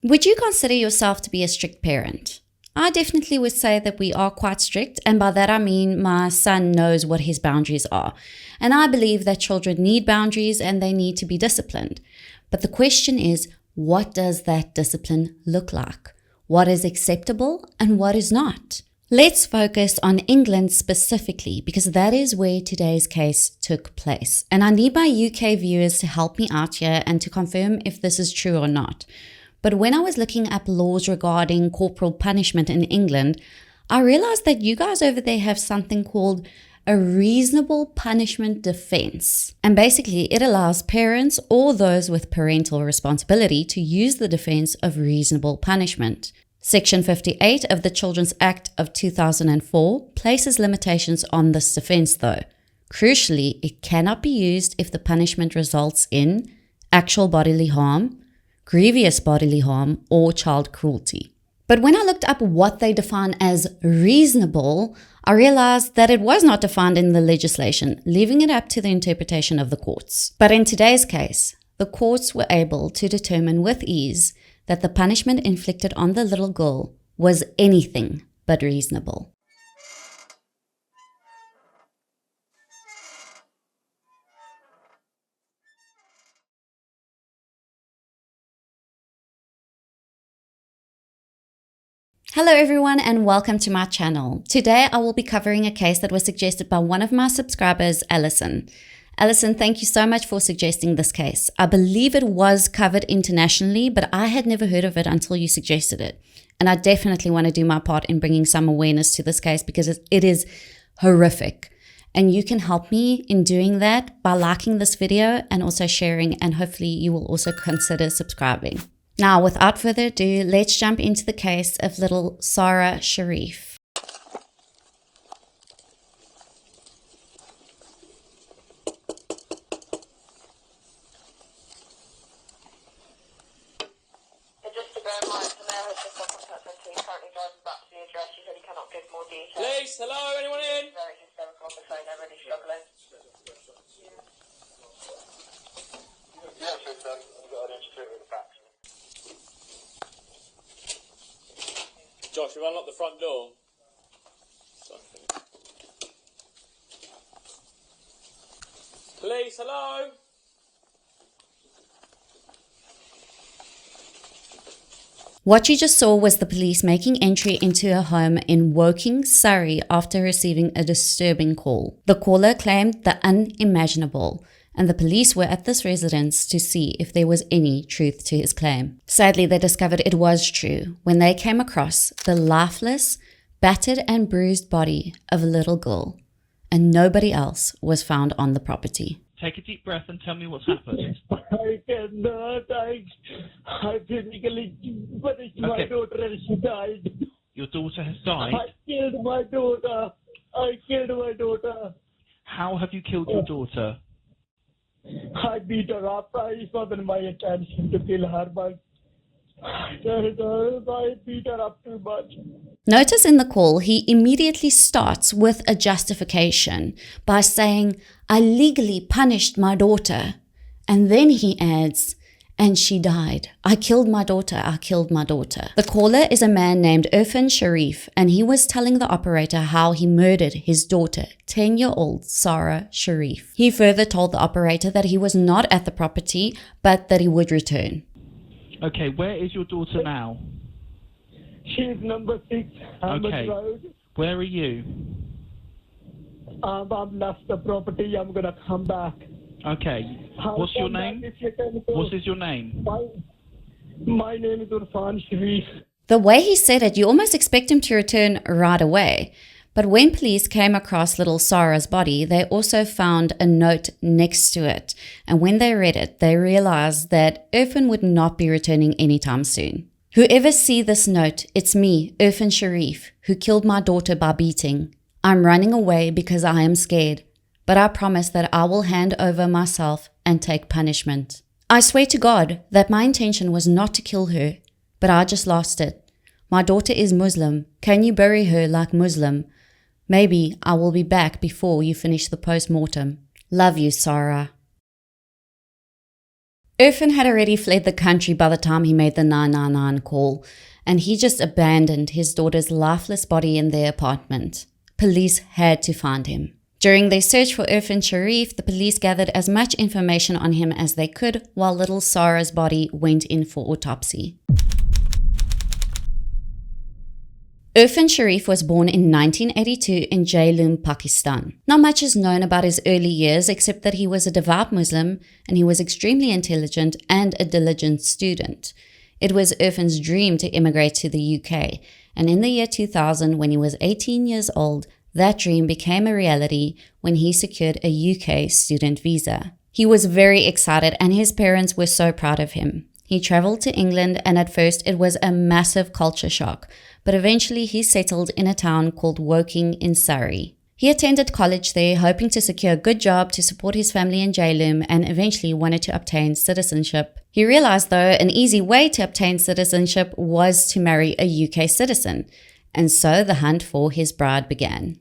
Would you consider yourself to be a strict parent? I definitely would say that we are quite strict, and by that I mean my son knows what his boundaries are. And I believe that children need boundaries and they need to be disciplined. But the question is, what does that discipline look like? What is acceptable and what is not? Let's focus on England specifically because that is where today's case took place. And I need my UK viewers to help me out here and to confirm if this is true or not. But when I was looking up laws regarding corporal punishment in England, I realized that you guys over there have something called a reasonable punishment defense. And basically, it allows parents or those with parental responsibility to use the defense of reasonable punishment. Section 58 of the Children's Act of 2004 places limitations on this defense though. Crucially, it cannot be used if the punishment results in actual bodily harm, grievous bodily harm, or child cruelty. But when I looked up what they define as reasonable, I realized that it was not defined in the legislation, leaving it up to the interpretation of the courts. But in today's case, the courts were able to determine with ease that the punishment inflicted on the little girl was anything but reasonable. Hello everyone and welcome to my channel. Today I will be covering a case that was suggested by one of my subscribers, Alison. Alison, thank you so much for suggesting this case. I believe it was covered internationally, but I had never heard of it until you suggested it. And I definitely want to do my part in bringing some awareness to this case because it is horrific. And you can help me in doing that by liking this video and also sharing, and hopefully you will also consider subscribing. Now, without further ado, let's jump into the case of little Sara Sharif. Police, hello, anyone in? Josh, you unlock the front door. Police, hello? What you just saw was the police making entry into a home in Woking, Surrey after receiving a disturbing call. The caller claimed the unimaginable, and the police were at this residence to see if there was any truth to his claim. Sadly, they discovered it was true when they came across the lifeless, battered and bruised body of a little girl, and nobody else was found on the property. Take a deep breath and tell me what's happened. I cannot. I physically punished my daughter and she died. Your daughter has died? I killed my daughter. How have you killed your daughter? I beat her up. It wasn't my intention to kill her, but I beat her up too much. Notice in the call, he immediately starts with a justification by saying, I legally punished my daughter. And then he adds, and she died. I killed my daughter. The caller is a man named Urfan Sharif, and he was telling the operator how he murdered his daughter, 10-year-old Sara Sharif. He further told the operator that he was not at the property, but that he would return. Okay, where is your daughter now? She's number 6, Ahmed Road. Where are you? I've left the property. I'm going to come back. Okay. What's your name? What is your name? My name is Urfan Sharif. The way he said it, you almost expect him to return right away. But when police came across little Sara's body, they also found a note next to it. And when they read it, they realized that Urfan would not be returning anytime soon. Whoever see this note, it's me, Urfan Sharif, who killed my daughter by beating. I'm running away because I am scared, but I promise that I will hand over myself and take punishment. I swear to God that my intention was not to kill her, but I just lost it. My daughter is Muslim. Can you bury her like Muslim? Maybe I will be back before you finish the post-mortem. Love you, Sara. Urfan had already fled the country by the time he made the 999 call, and he just abandoned his daughter's lifeless body in their apartment. Police had to find him. During their search for Urfan Sharif, the police gathered as much information on him as they could while little Sara's body went in for autopsy. Urfan Sharif was born in 1982 in Jhelum, Pakistan. Not much is known about his early years except that he was a devout Muslim and he was extremely intelligent and a diligent student. It was Urfan's dream to immigrate to the UK, and in the year 2000, when he was 18 years old, that dream became a reality when he secured a UK student visa. He was very excited and his parents were so proud of him. He traveled to England and at first it was a massive culture shock, but eventually he settled in a town called Woking in Surrey. He attended college there, hoping to secure a good job to support his family in Jhelum, and eventually wanted to obtain citizenship. He realized, though, an easy way to obtain citizenship was to marry a UK citizen, and so the hunt for his bride began.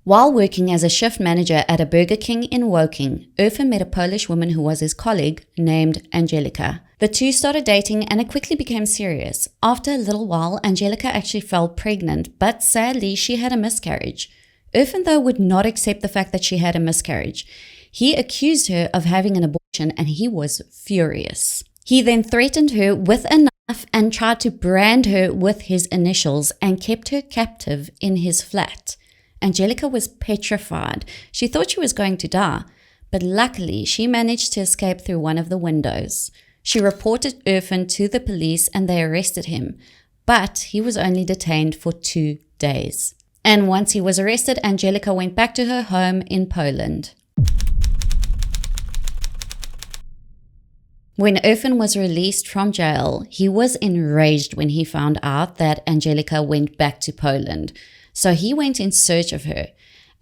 While working as a shift manager at a Burger King in Woking, Urfan met a Polish woman who was his colleague named Angelica. The two started dating and it quickly became serious. After a little while, Angelica actually fell pregnant, but sadly she had a miscarriage. Urfan, though, would not accept the fact that she had a miscarriage. He accused her of having an abortion and he was furious. He then threatened her with a knife and tried to brand her with his initials and kept her captive in his flat. Angelica was petrified. She thought she was going to die, but luckily she managed to escape through one of the windows. She reported Urfan to the police and they arrested him, but he was only detained for 2 days. And once he was arrested, Angelica went back to her home in Poland. When Urfan was released from jail, he was enraged when he found out that Angelica went back to Poland. So he went in search of her,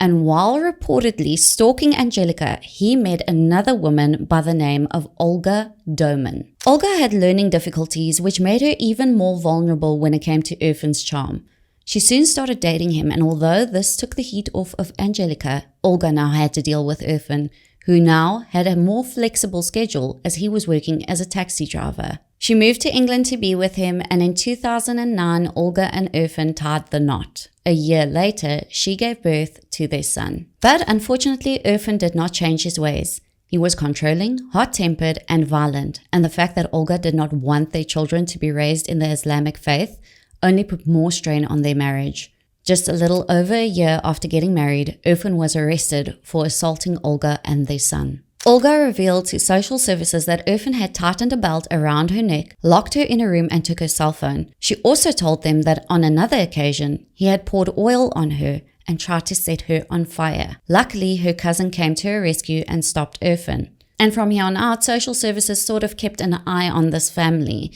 and while reportedly stalking Angelica, he met another woman by the name of Olga Doman. Olga had learning difficulties, which made her even more vulnerable when it came to Urfan's charm. She soon started dating him, and although this took the heat off of Angelica, Olga now had to deal with Urfan, who now had a more flexible schedule as he was working as a taxi driver. She moved to England to be with him, and in 2009, Olga and Urfan tied the knot. A year later, she gave birth to their son. But unfortunately, Urfan did not change his ways. He was controlling, hot-tempered, and violent, and the fact that Olga did not want their children to be raised in the Islamic faith only put more strain on their marriage. Just a little over a year after getting married, Urfan was arrested for assaulting Olga and their son. Olga revealed to social services that Urfan had tightened a belt around her neck, locked her in a room and took her cell phone. She also told them that on another occasion, he had poured oil on her and tried to set her on fire. Luckily, her cousin came to her rescue and stopped Urfan. And from here on out, social services sort of kept an eye on this family.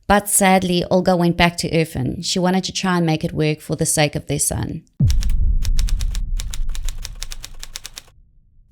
But sadly, Olga went back to Urfan. She wanted to try and make it work for the sake of their son.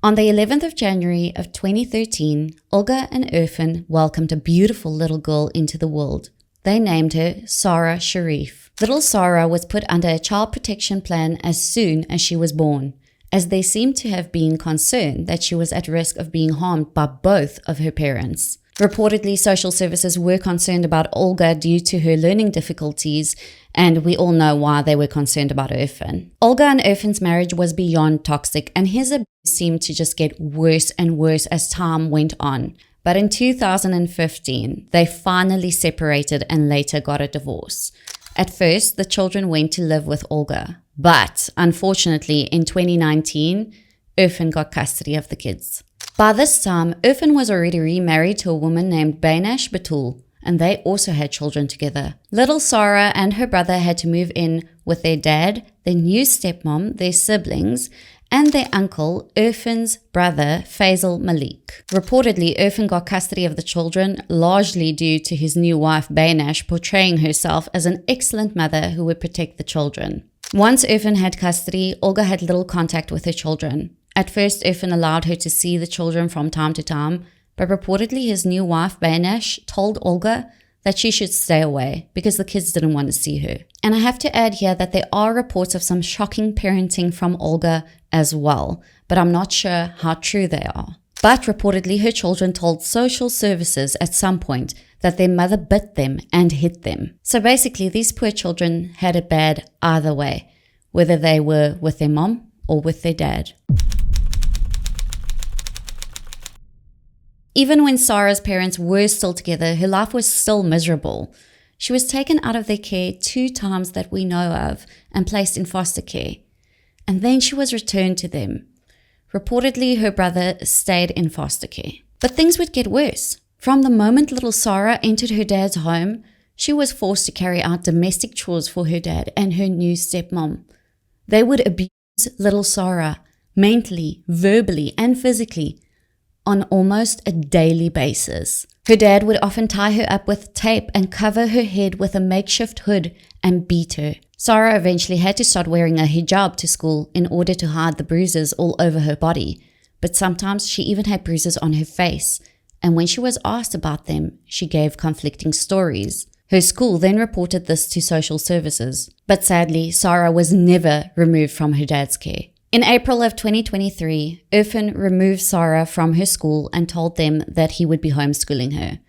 On the 11th of January of 2013, Olga and Urfan welcomed a beautiful little girl into the world. They named her Sara Sharif. Little Sara was put under a child protection plan as soon as she was born, as they seemed to have been concerned that she was at risk of being harmed by both of her parents. Reportedly, social services were concerned about Olga due to her learning difficulties, and we all know why they were concerned about Urfan. Olga and Urfan's marriage was beyond toxic, and his abuse seemed to just get worse and worse as time went on. But in 2015, they finally separated and later got a divorce. At first, the children went to live with Olga, but unfortunately, in 2019, Urfan got custody of the kids. By this time, Urfan was already remarried to a woman named Beinash Batool, and they also had children together. Little Sara and her brother had to move in with their dad, their new stepmom, their siblings, and their uncle, Urfan's brother, Faisal Malik. Reportedly, Urfan got custody of the children, largely due to his new wife, Beinash, portraying herself as an excellent mother who would protect the children. Once Urfan had custody, Olga had little contact with her children. At first, Urfan allowed her to see the children from time to time, but reportedly his new wife, Beinash, told Olga that she should stay away because the kids didn't want to see her. And I have to add here that there are reports of some shocking parenting from Olga as well. but I'm not sure how true they are. But reportedly, her children told social services at some point that their mother bit them and hit them. So basically, these poor children had it bad either way, whether they were with their mom or with their dad. Even when Sara's parents were still together, her life was still miserable. She was taken out of their care 2 times that we know of and placed in foster care. And then she was returned to them. Reportedly, her brother stayed in foster care. But things would get worse. From the moment little Sara entered her dad's home, she was forced to carry out domestic chores for her dad and her new stepmom. They would abuse little Sara mentally, verbally, and physically on almost a daily basis. Her dad would often tie her up with tape and cover her head with a makeshift hood and beat her. Sara eventually had to start wearing a hijab to school in order to hide the bruises all over her body, but sometimes she even had bruises on her face, and when she was asked about them, she gave conflicting stories. Her school then reported this to social services, but sadly, Sara was never removed from her dad's care. In April of 2023, Urfan removed Sara from her school and told them that he would be homeschooling her.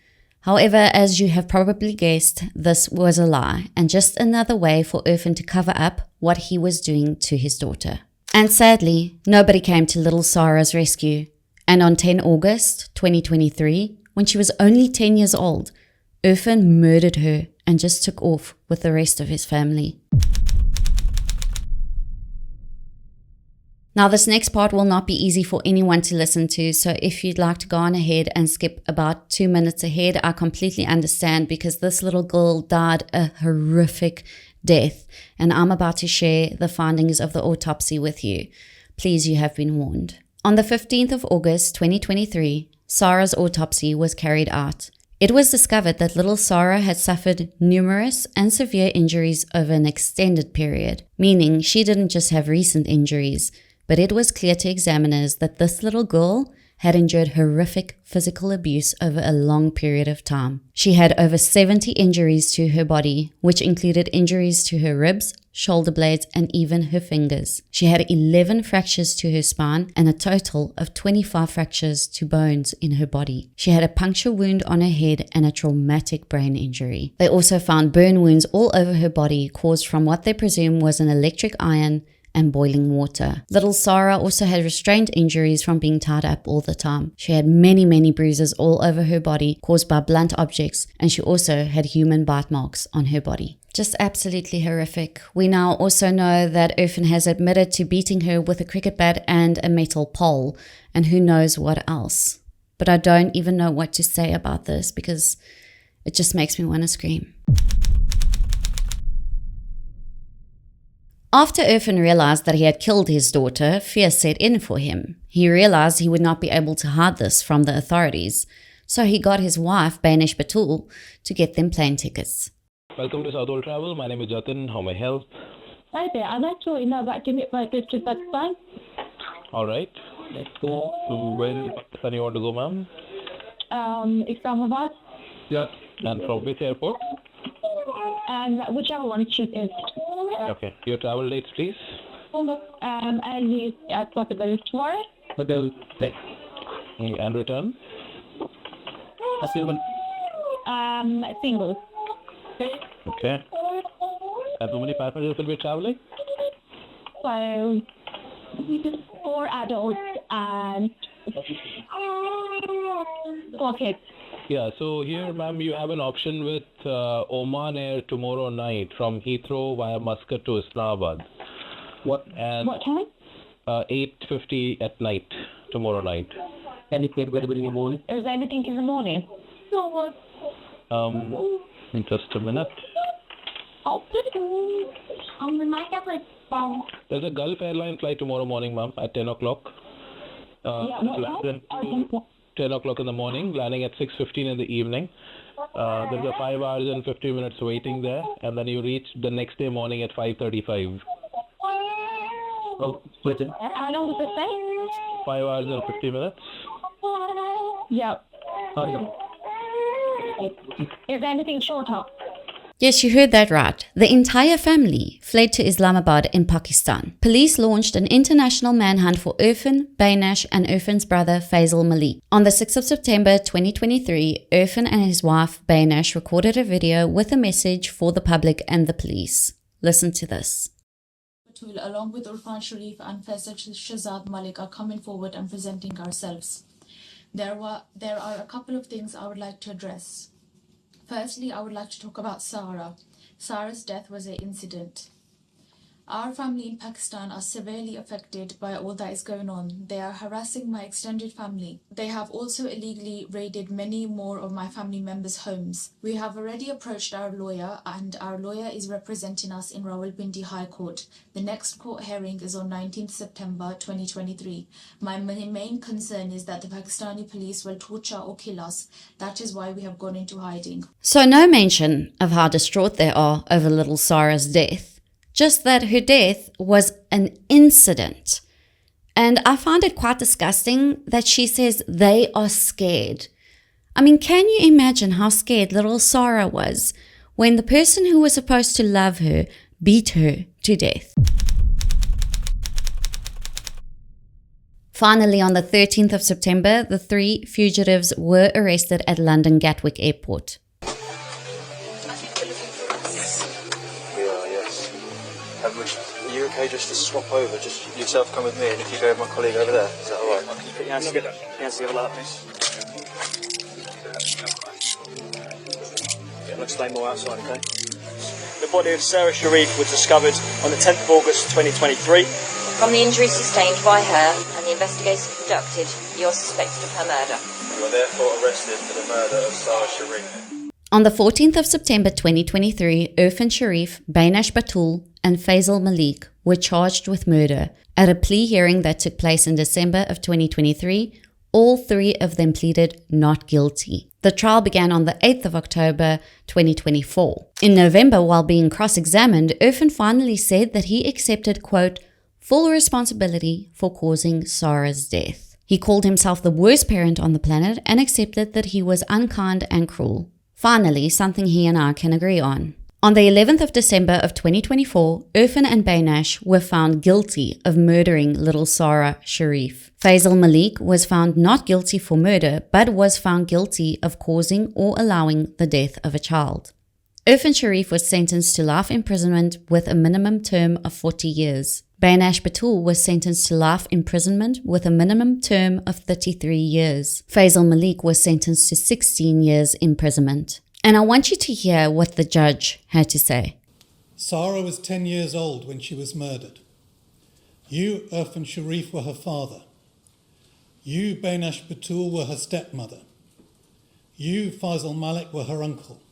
However, as you have probably guessed, this was a lie and just another way for Urfan to cover up what he was doing to his daughter. And sadly, nobody came to little Sara's rescue. And on 10 August 2023, when she was only 10 years old, Urfan murdered her and just took off with the rest of his family. Now, this next part will not be easy for anyone to listen to, so if you'd like to go on ahead and skip about 2 minutes ahead, I completely understand, because this little girl died a horrific death, and I'm about to share the findings of the autopsy with you. Please, you have been warned. On the 15th of August 2023, Sara's autopsy was carried out. It was discovered that little Sara had suffered numerous and severe injuries over an extended period, meaning she didn't just have recent injuries, but it was clear to examiners that this little girl had endured horrific physical abuse over a long period of time. She had over 70 injuries to her body, which included injuries to her ribs, shoulder blades, and even her fingers. She had 11 fractures to her spine and a total of 25 fractures to bones in her body. She had a puncture wound on her head and a traumatic brain injury. They also found burn wounds all over her body caused from what they presume was an electric iron and boiling water. Little Sara also had restraint injuries from being tied up all the time. She had many bruises all over her body caused by blunt objects, and she also had human bite marks on her body. Just absolutely horrific. We now also know that Urfan has admitted to beating her with a cricket bat and a metal pole, and who knows what else. But I don't even know what to say about this because it just makes me want to scream. After Urfan realized that he had killed his daughter, fear set in for him. He realized he would not be able to hide this from the authorities, so he got his wife, Beinash Batool, to get them plane tickets. Welcome to South Old Travel. My name is Jatin. How may I help? Hi there. I'd like to know about ticket for trip to Pakistan. All right. Let's go. Where do you want to go, ma'am? Islamabad. Yeah. And from which airport? And whichever one it is. Okay. Your travel dates, please. I'll leave at possible tomorrow. Hotel. And return? Single. Okay. And how many passengers will be traveling? So, 4 adults and 4 kids. Yeah, so here, ma'am, you have an option with Oman Air tomorrow night from Heathrow via Muscat to Islamabad. What time? 8:50 at night, tomorrow night. Any plane available in the morning? Is there anything in the morning? Just a minute. There's a Gulf Airline flight tomorrow morning, ma'am, at 10 o'clock. 10 o'clock in the morning, landing at 6:15 in the evening. There's a 5 hours and 50 minutes waiting there, and then you reach the next day morning at 5:35. Oh, listen. How long does it say? 5 hours and 50 minutes. Yeah. Is there anything shorter? Yes, you heard that right. The entire family fled to Islamabad in Pakistan. Police launched an international manhunt for Urfan, Beinash, and Urfan's brother Faisal Malik. On the 6th of September 2023, Urfan and his wife Beinash recorded a video with a message for the public and the police. Listen to this. Batool, along with Urfan Sharif and Faisal Malik, are coming forward and presenting ourselves. There are a couple of things I would like to address. Firstly, I would like to talk about Sara. Sara's death was an incident. Our family in Pakistan are severely affected by all that is going on. They are harassing my extended family. They have also illegally raided many more of my family members' homes. We have already approached our lawyer, and our lawyer is representing us in Rawalpindi High Court. The next court hearing is on 19th September 2023. My main concern is that the Pakistani police will torture or kill us. That is why we have gone into hiding. So no mention of how distraught they are over little Sara's death. Just that her death was an incident. And I find it quite disgusting that she says they are scared. I mean, can you imagine how scared little Sara was when the person who was supposed to love her beat her to death? Finally, on the 13th of September, the 3 fugitives were arrested at London Gatwick Airport. Are you okay just to swap over? Just yourself come with me, and if you go with my colleague over there, is that alright? Can you put your hands together? Like that, please. Yeah, I'll explain more outside, okay? The body of Sara Sharif was discovered on the 10th of August 2023. From the injuries sustained by her and the investigation conducted, you are suspected of her murder. You are therefore arrested for the murder of Sara Sharif. On the 14th of September 2023, Urfan Sharif, Beinash Batool, and Faisal Malik were charged with murder. At a plea hearing that took place in December of 2023, all 3 of them pleaded not guilty. The trial began on the 8th of October 2024. In November, while being cross-examined, Urfan finally said that he accepted, quote, full responsibility for causing Sara's death. He called himself the worst parent on the planet and accepted that he was unkind and cruel. Finally, something he and I can agree on. On the 11th of December of 2024, Urfan and Beinash were found guilty of murdering little Sara Sharif. Faisal Malik was found not guilty for murder, but was found guilty of causing or allowing the death of a child. Urfan Sharif was sentenced to life imprisonment with a minimum term of 40 years. Beinash Batool was sentenced to life imprisonment with a minimum term of 33 years. Faisal Malik was sentenced to 16 years imprisonment. And I want you to hear what the judge had to say. Sara was 10 years old when she was murdered. You, Urfan Sharif, were her father. You, Beinash Batool, were her stepmother. You, Faisal Malik, were her uncle.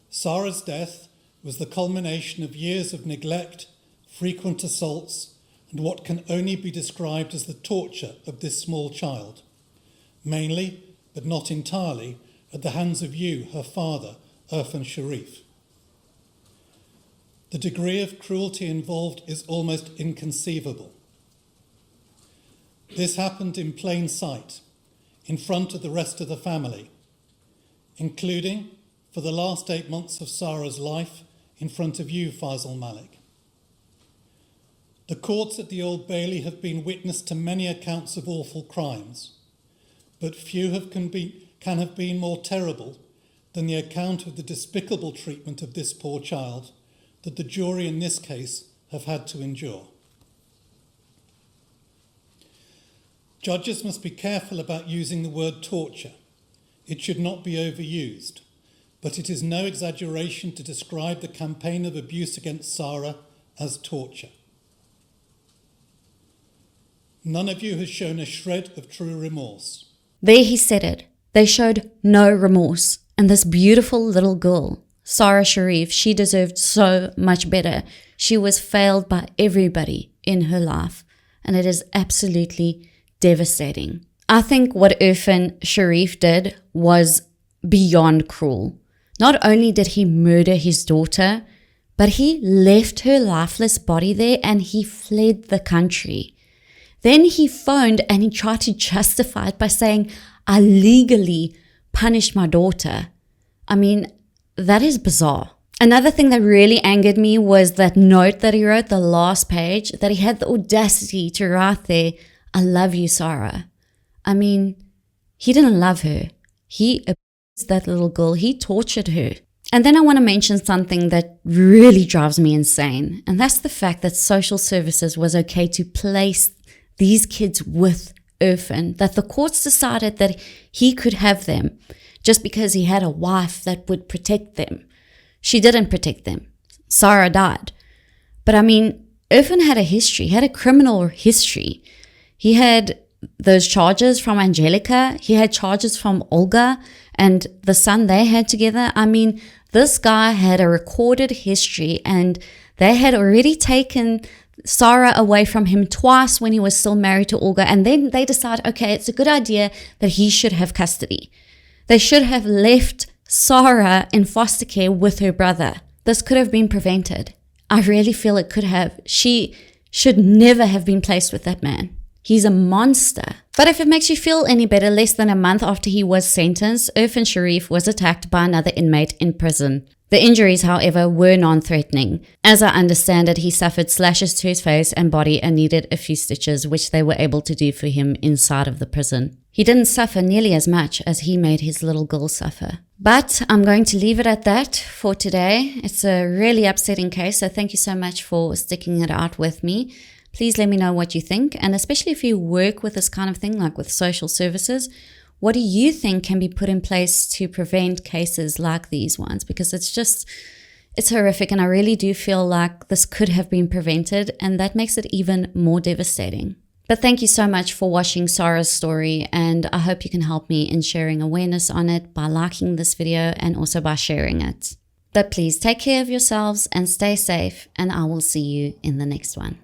Sara's death was the culmination of years of neglect, frequent assaults, and what can only be described as the torture of this small child, mainly, but not entirely, at the hands of you, her father, Urfan Sharif. The degree of cruelty involved is almost inconceivable. This happened in plain sight, in front of the rest of the family, including, for the last 8 months of Sara's life, in front of you, Faisal Malik. The courts at the Old Bailey have been witness to many accounts of awful crimes, but few can have been more terrible than the account of the despicable treatment of this poor child that the jury in this case have had to endure. Judges must be careful about using the word torture. It should not be overused, but it is no exaggeration to describe the campaign of abuse against Sara as torture. None of you has shown a shred of true remorse. There he said it. They showed no remorse. And this beautiful little girl, Sara Sharif, she deserved so much better. She was failed by everybody in her life. And it is absolutely devastating. I think what Urfan Sharif did was beyond cruel. Not only did he murder his daughter, but he left her lifeless body there and he fled the country. Then he phoned and he tried to justify it by saying, I legally punished my daughter. I mean, that is bizarre. Another thing that really angered me was that note that he wrote, the last page, that he had the audacity to write there, "I love you, Sara." I mean, he didn't love her. He abused that little girl. He tortured her. And then I want to mention something that really drives me insane. And that's the fact that social services was okay to place these kids with Urfan, that the courts decided that he could have them just because he had a wife that would protect them. She didn't protect them. Sara died. But I mean, Urfan had a history, he had a criminal history. He had those charges from Angelica. He had charges from Olga and the son they had together. I mean, this guy had a recorded history, and they had already taken Sara away from him twice when he was still married to Olga. And then they decided, okay, it's a good idea that he should have custody. They should have left Sara in foster care with her brother. This could have been prevented. I really feel it could have. She should never have been placed with that man. He's a monster. But if it makes you feel any better, less than a month after he was sentenced, Urfan Sharif was attacked by another inmate in prison. The injuries, however, were non-threatening. As I understand it, he suffered slashes to his face and body and needed a few stitches, which they were able to do for him inside of the prison. He didn't suffer nearly as much as he made his little girl suffer. But I'm going to leave it at that for today. It's a really upsetting case, so thank you so much for sticking it out with me. Please let me know what you think, and especially if you work with this kind of thing, like with social services, what do you think can be put in place to prevent cases like these ones? Because it's horrific, and I really do feel like this could have been prevented, and that makes it even more devastating. But thank you so much for watching Sara's story, and I hope you can help me in sharing awareness on it by liking this video and also by sharing it. But please take care of yourselves and stay safe, and I will see you in the next one.